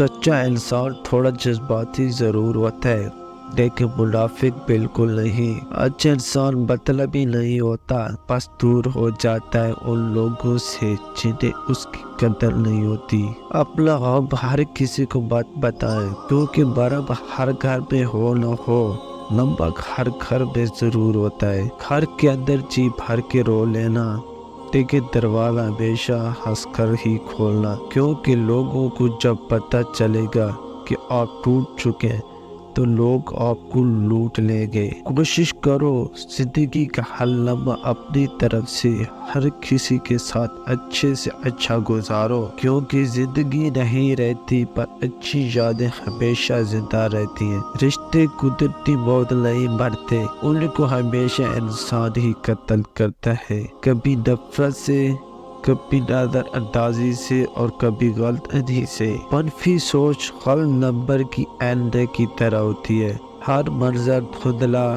سچا انسان تھوڑا جذباتی ضرور ہوتا ہے لیکن منافق بالکل نہیں۔ اچھا انسان مطلب ہی نہیں ہوتا، بس دور ہو جاتا ہے ان لوگوں سے جنہیں اس کی قدر نہیں ہوتی۔ اپنا غم ہر کسی کو مت بتائیں، کیونکہ مرہم ہر گھر میں ہو نہ ہو، نمک ہر گھر میں ضرور ہوتا ہے۔ گھر کے اندر جی بھر کے رو لینا، لیکن دروازہ ہمیشہ ہنس کر ہی کھولنا، کیونکہ لوگوں کو جب پتہ چلے گا کہ آپ ٹوٹ چکے ہیں تو لوگ آپ کو لوٹ لیں گے۔ کوشش کرو زندگی کا ہر لمحہ اپنی طرف سے ہر کسی کے ساتھ اچھے سے اچھا گزارو، کیونکہ زندگی نہیں رہتی پر اچھی یادیں ہمیشہ زندہ رہتی ہیں۔ رشتے قدرتی موت نہیں مرتے، ان کو ہمیشہ انسان ہی قتل کرتا ہے، کبھی نفرت سے، کبھی نظر اندازی سے اور کبھی غلط ادھی سے۔ منفی سوچ غلط نمبر کی آئندے کی طرح ہوتی ہے، ہر منظر دھندلا،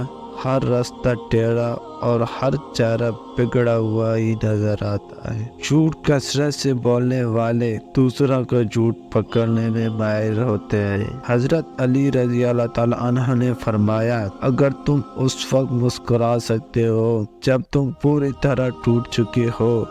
ہر راستہ ٹیڑھا اور ہر چہرہ بگڑا ہوا ہی نظر آتا ہے۔ جھوٹ کثرت سے بولنے والے دوسروں کا جھوٹ پکڑنے میں ماہر ہوتے ہیں۔ حضرت علی رضی اللہ تعالیٰ عنہ نے فرمایا، اگر تم اس وقت مسکرا سکتے ہو جب تم پوری طرح ٹوٹ چکے ہو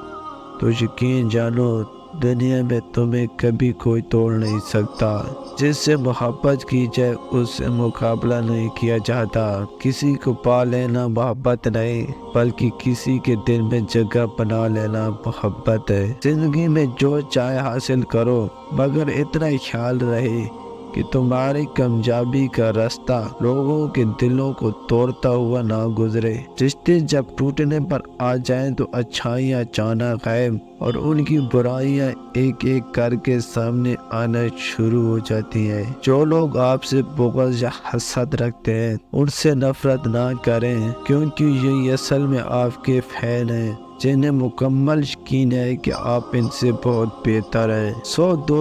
تو یقین جانو دنیا میں تمہیں کبھی کوئی توڑ نہیں سکتا۔ جس سے محبت کی جائے اس سے مقابلہ نہیں کیا جاتا۔ کسی کو پا لینا محبت نہیں بلکہ کسی کے دل میں جگہ بنا لینا محبت ہے۔ زندگی میں جو چاہے حاصل کرو، مگر اتنا خیال رہے کہ تمہاری کامیابی کا راستہ لوگوں کے دلوں کو توڑتا ہوا نہ گزرے۔ رشتے جب ٹوٹنے پر آ جائیں تو اچھائیاں اچانک غائب اور ان کی برائیاں ایک ایک کر کے سامنے آنا شروع ہو جاتی ہیں۔ جو لوگ آپ سے بغض یا حسد رکھتے ہیں ان سے نفرت نہ کریں، کیونکہ یہ اصل میں آپ کے فین ہیں جنہیں مکمل یقین ہے کہ آپ ان سے بہت بہتر ہیں۔